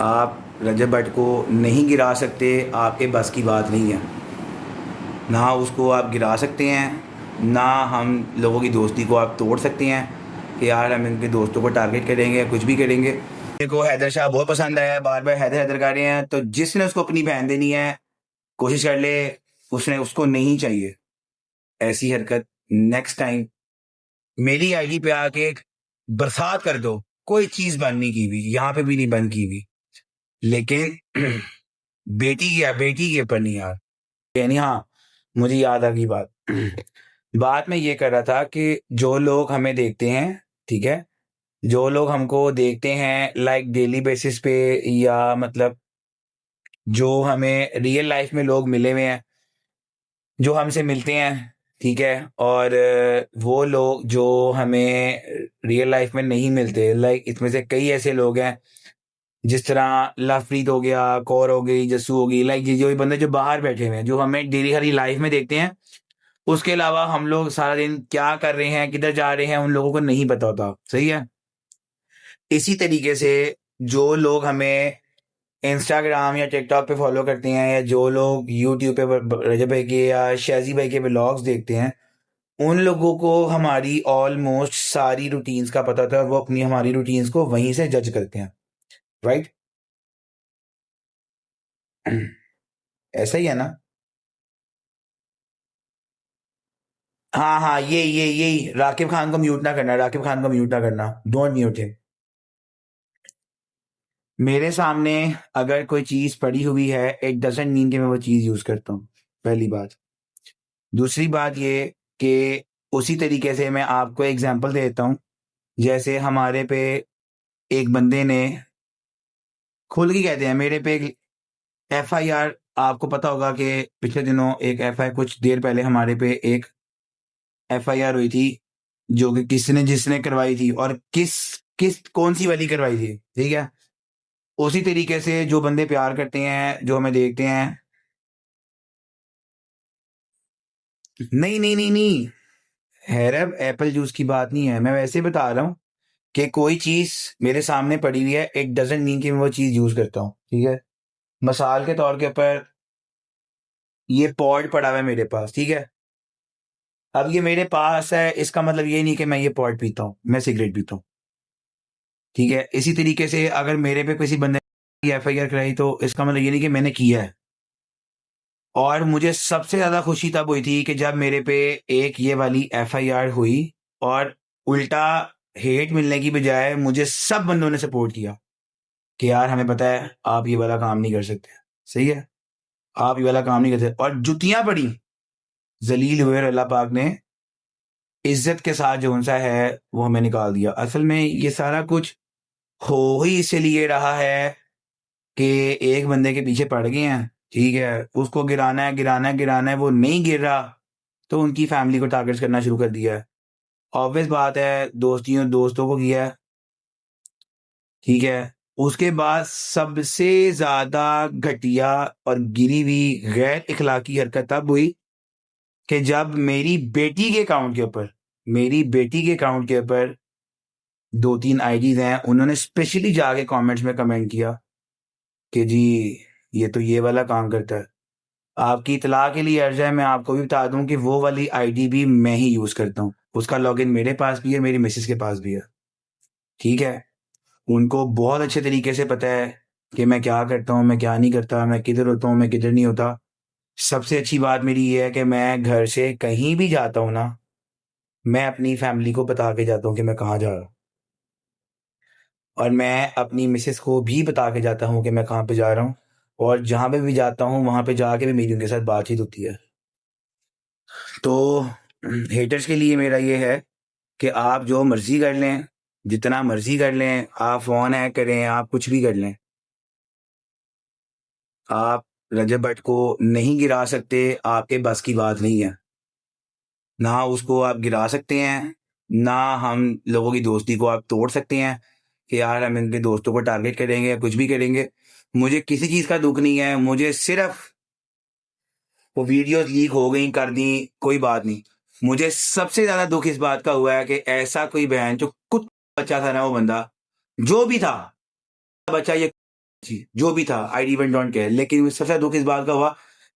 आप रजब भट्ट को नहीं गिरा सकते, आपके बस की बात नहीं है। ना उसको आप गिरा सकते हैं, ना हम लोगों की दोस्ती को आप तोड़ सकते हैं कि यार हम इनके दोस्तों को टारगेट करेंगे, कुछ भी करेंगे। मेरे को हैदर शाह बहुत पसंद आया है, बार बार हैदर हैदर कर रहे हैं, तो जिसने उसको अपनी बहन देनी है कोशिश कर ले, उसने उसको नहीं चाहिए ऐसी हरकत। नेक्स्ट टाइम मेरी आईडी पे आके बरसात कर दो, कोई चीज बंद नहीं की हुई, यहाँ पे भी नहीं बंद की हुई, लेकिन बेटी के ऊपर नहीं यार। यानी हाँ, मुझे याद आ गई बात। बात मैं ये कर रहा था कि जो लोग हमें देखते हैं, ठीक है, जो लोग हमको देखते हैं लाइक डेली बेसिस पे, या मतलब जो हमें रियल लाइफ में लोग मिले हुए हैं, जो हमसे मिलते हैं, ठीक है, और वो लोग जो हमें रियल लाइफ में नहीं मिलते, लाइक इसमें से कई ऐसे लोग हैं, जिस तरह लवप्रीत हो गया, कौर हो गई, जस्सू हो गई, लाइक ये जो बंदे जो बाहर बैठे हुए हैं, जो हमें डेली हरी लाइफ में देखते हैं, उसके अलावा हम लोग सारा दिन क्या कर रहे हैं, किधर जा रहे हैं, उन लोगों को नहीं पता होता। सही है। इसी तरीके से जो लोग हमें इंस्टाग्राम या टिकटॉक पे फॉलो करते हैं, या जो लोग यूट्यूब पे रजब भाई के या शाजी भाई के ब्लॉग्स देखते हैं, उन लोगों को हमारी ऑलमोस्ट सारी रूटीन्स का पता था, वो अपनी हमारी रूटीन्स को वहीं से जज करते हैं। राइट। ऐसा ही है ना। हाँ हाँ, ये यही राकिब खान को म्यूट ना करना, राकिब खान को म्यूट ना करना, डोंट म्यूट हिम। मेरे सामने अगर कोई चीज पड़ी हुई है, इट डजंट मीन कि मैं वो चीज यूज करता हूँ, पहली बात। दूसरी बात ये कि उसी तरीके से मैं आपको एग्जांपल दे देता हूँ। जैसे हमारे पे एक बंदे ने खुल के कहते हैं, मेरे पे एक एफआईआर, आपको पता होगा कि पिछले दिनों एक एफआईआर, कुछ देर पहले हमारे पे एक एफआईआर हुई थी, जो कि किसने जिसने करवाई थी, और किस किस कौन सी वाली करवाई थी, ठीक है। उसी तरीके से जो बंदे प्यार करते हैं, जो हमें देखते हैं, नहीं नहीं नहीं नहीं, हैरब एप्पल जूस की बात नहीं है, मैं वैसे बता रहा हूँ कि कोई चीज मेरे सामने पड़ी हुई है, इट डजंट मीन कि मैं वो चीज यूज करता हूँ, ठीक है। मिसाल के तौर के ऊपर ये पॉड पड़ा हुआ है मेरे पास, ठीक है। अब ये मेरे पास है, इसका मतलब ये नहीं कि मैं ये पॉड पीता हूँ, मैं सिगरेट पीता हूँ, ठीक है। इसी तरीके से अगर मेरे पे किसी बंदे ने एफआईआर कराई, तो इसका मतलब ये नहीं कि मैंने किया है। और मुझे सबसे ज्यादा खुशी तब हुई थी कि जब मेरे पे एक ये वाली एफआईआर हुई, और उल्टा हेट मिलने की बजाय मुझे सब बंदों ने सपोर्ट किया कि यार हमें पता है आप ये वाला काम नहीं कर सकते। सही है, आप ये वाला काम नहीं कर सकते, और जुतियां पड़ी, जलील हुए, और अल्लाह पाक ने इज्जत के साथ जो उनसा है वो हमें निकाल दिया। असल में ये सारा कुछ हो ही इसलिए रहा है कि एक बंदे के पीछे पड़ गए हैं, ठीक है, उसको गिराना है, गिराना है, गिराना है, वो नहीं गिर रहा, तो उनकी फैमिली को टारगेट करना शुरू कर दिया है। ऑब्वियस बात है, दोस्तों को किया है, ठीक है। उसके बाद सबसे ज्यादा घटिया और गिरी हुई गैर इखलाकी हरकत तब हुई कि जब मेरी बेटी के अकाउंट के ऊपर 2-3 आईडीज हैं, उन्होंने स्पेशली जाके कमेंट्स में कमेंट किया कि जी ये तो ये वाला काम करता है। आपकी इतला के लिए अर्ज है, मैं आपको भी बता दूं कि वो वाली आईडी भी मैं ही यूज करता हूँ, उसका लॉगिन मेरे पास भी है, मेरी मिसेस के पास भी है, ठीक है। उनको बहुत अच्छे तरीके से पता है कि मैं क्या करता हूँ, मैं क्या नहीं करता, मैं किधर होता हूँ, मैं किधर नहीं होता। सबसे अच्छी बात मेरी ये है कि मैं घर से कहीं भी जाता हूँ ना, मैं अपनी फैमिली को बता के जाता हूँ कि मैं कहाँ जा रहा हूँ, और मैं अपनी मिसेस को भी बता के जाता हूँ कि मैं कहाँ पे जा रहा हूँ, और जहाँ पे भी जाता हूँ वहाँ पे जाके भी मेरी उनके साथ बातचीत होती है। तो हेटर्स के लिए मेरा ये है कि आप जो मर्जी कर लें, जितना मर्जी कर लें, आप फोन हैक करें, आप कुछ भी कर लें, आप रजब भट्ट को नहीं गिरा सकते, आपके बस की बात नहीं है। ना उसको आप गिरा सकते हैं, ना हम लोगों की दोस्ती को आप तोड़ सकते हैं कि यार हम इनके दोस्तों को टारगेट करेंगे या कुछ भी करेंगे। मुझे किसी चीज़ का दुख नहीं है, मुझे सिर्फ वो वीडियोस लीक हो गई, कर दी, कोई बात नहीं। मुझे सबसे ज़्यादा दुख इस बात का हुआ है कि ऐसा कोई बहन जो कुछ बच्चा था ना, वो बंदा जो भी था, बच्चा ये जी, जो भी था, आई इवन डोंट केयर। लेकिन सबसे दुख इस बात का हुआ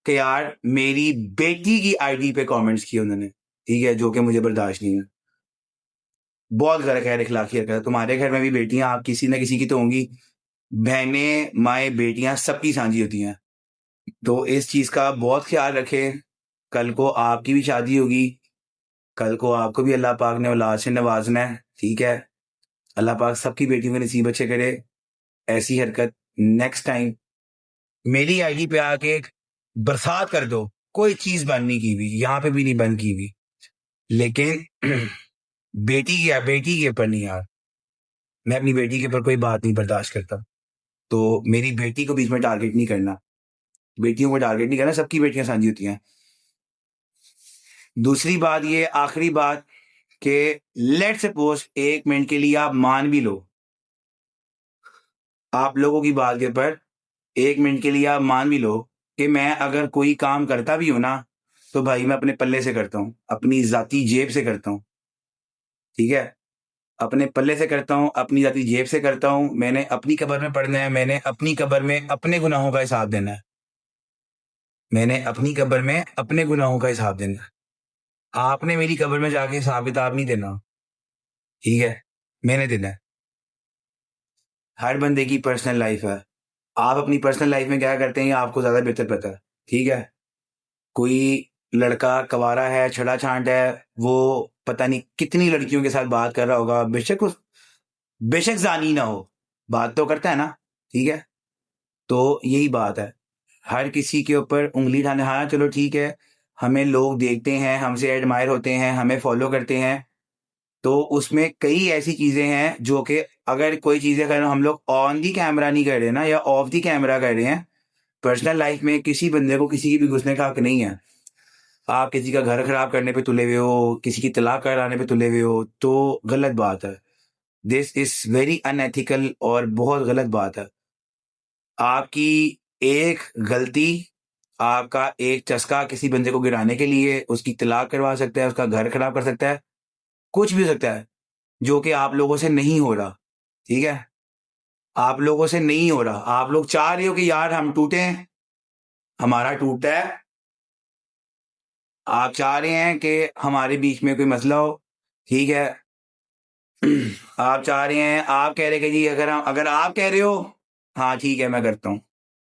कि यार मेरी बेटी की आईडी पे कमेंट्स किए उन्होंने, ठीक है, जो कि मुझे बर्दाश्त नहीं है। बहुत गैर इखलाकी हरकत है। तुम्हारे घर में भी बेटियाँ आप किसी न किसी की तो होंगी, बहनें, माएँ, बेटियाँ सबकी साँझी होती हैं। तो इस चीज़ का बहुत ख़्याल रखें, कल को आपकी भी शादी होगी, कल को आपको भी अल्लाह पाक ने औलाद से नवाज़ना है, ठीक है? अल्लाह पाक सबकी बेटियों के नसीब अच्छे करे। ऐसी हरकत नेक्स्ट टाइम मेरी आईडी पे आके बरसात कर दो, कोई चीज़ बंद नहीं की हुई, यहाँ पे भी नहीं बंद की हुई। लेकिन बेटी के ऊपर नहीं यार, मैं अपनी बेटी के ऊपर कोई बात नहीं बर्दाश्त करता। तो मेरी बेटी को बीच में टारगेट नहीं करना, बेटियों को टारगेट नहीं करना, सबकी बेटियाँ साझी होती हैं। दूसरी बात ये, आखिरी बात, कि लेट्स सपोज 1 मिनट के लिए आप मान भी लो, आप लोगों की बात के ऊपर 1 मिनट के लिए आप मान भी लो कि मैं अगर कोई काम करता भी हूँ ना, तो भाई मैं अपने पल्ले से करता हूँ, अपनी ज़ाती जेब से करता हूँ, ठीक है? अपने पल्ले से करता हूँ, अपनी ज़ाती जेब से करता हूँ, मैंने अपनी कब्र में पड़ना है, मैंने अपनी कब्र में अपने गुनाहों का हिसाब देना है। मैंने अपनी कब्र में अपने गुनाहों का हिसाब देना है। आपने मेरी कब्र में जाके हिसाब-किताब नहीं देना, ठीक है? मैंने देना है। हर बंदे की पर्सनल लाइफ़ है। आप अपनी पर्सनल लाइफ़ में क्या करते हैं, ये आपको ज़्यादा बेहतर पता है, ठीक है? कोई लड़का कँवारा है, छड़ा-छांट है, वो पता नहीं कितनी लड़कियों के साथ बात कर रहा होगा, बेशक ज़ानी ना हो, बात तो करता है ना, ठीक है? तो यही बात है। हर किसी के ऊपर उँगली उठाना, हाँ, चलो ठीक है, हमें लोग देखते हैं, हमसे एडमायर होते हैं, हमें फ़ॉलो करते हैं, तो उसमें कई ऐसी चीज़ें हैं जो कि अगर कोई चीज़ें अगर हम लोग ऑन द कैमरा नहीं कर रहे ना या ऑफ द कैमरा कर रहे हैं, पर्सनल लाइफ़ में किसी बंदे को किसी की भी घुसने का हक नहीं है। आप किसी का घर खराब करने पे तुले हुए हो, किसी की तलाक कराने पे तुले हुए हो, तो गलत बात है। दिस इज़ वेरी अनएथिकल और बहुत गलत बात है। आपकी एक गलती, आपका एक चस्का किसी बंदे को गिराने के लिए उसकी तलाक करवा सकता है, उसका घर खराब कर सकता है, कुछ भी हो सकता है, जो कि आप लोगों से नहीं हो रहा, ठीक है? आप लोगों से नहीं हो रहा। आप लोग चाह रहे हो कि यार हम टूटें, हमारा टूटा है। आप चाह रहे हैं कि हमारे बीच में कोई मसला हो, ठीक है? आप चाह रहे हैं, आप कह रहे हैं कि जी अगर आप कह रहे हो, हाँ, ठीक है, मैं करता हूँ।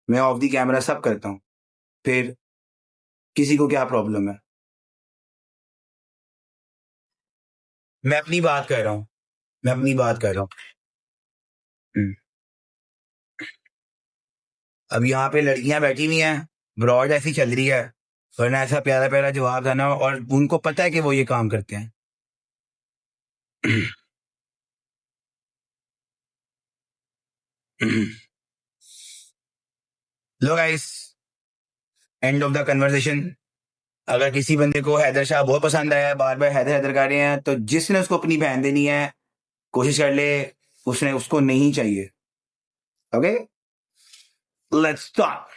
मैं ऑफ द कैमरा सब करता हूँ। फिर किसी को क्या प्रॉब्लम है? मैं अपनी बात कर रहा हूँ, मैं अपनी बात कर रहा हूँ। हुँ। अब यहाँ पे लड़कियाँ बैठी हुई हैं, ब्रॉड ऐसी चल रही है, वरना ऐसा प्यारा-प्यारा जवाब था ना, और उनको पता है कि वो ये काम करते हैं। लो guys, end of the conversation. अगर किसी बंदे को हैदर शाह बहुत पसंद आया है, बार-बार हैदर हैदर कर रहे हैं, तो जिसने उसको अपनी बहन देनी है, कोशिश कर ले, उसने उसको नहीं चाहिए। ओके? Let's talk.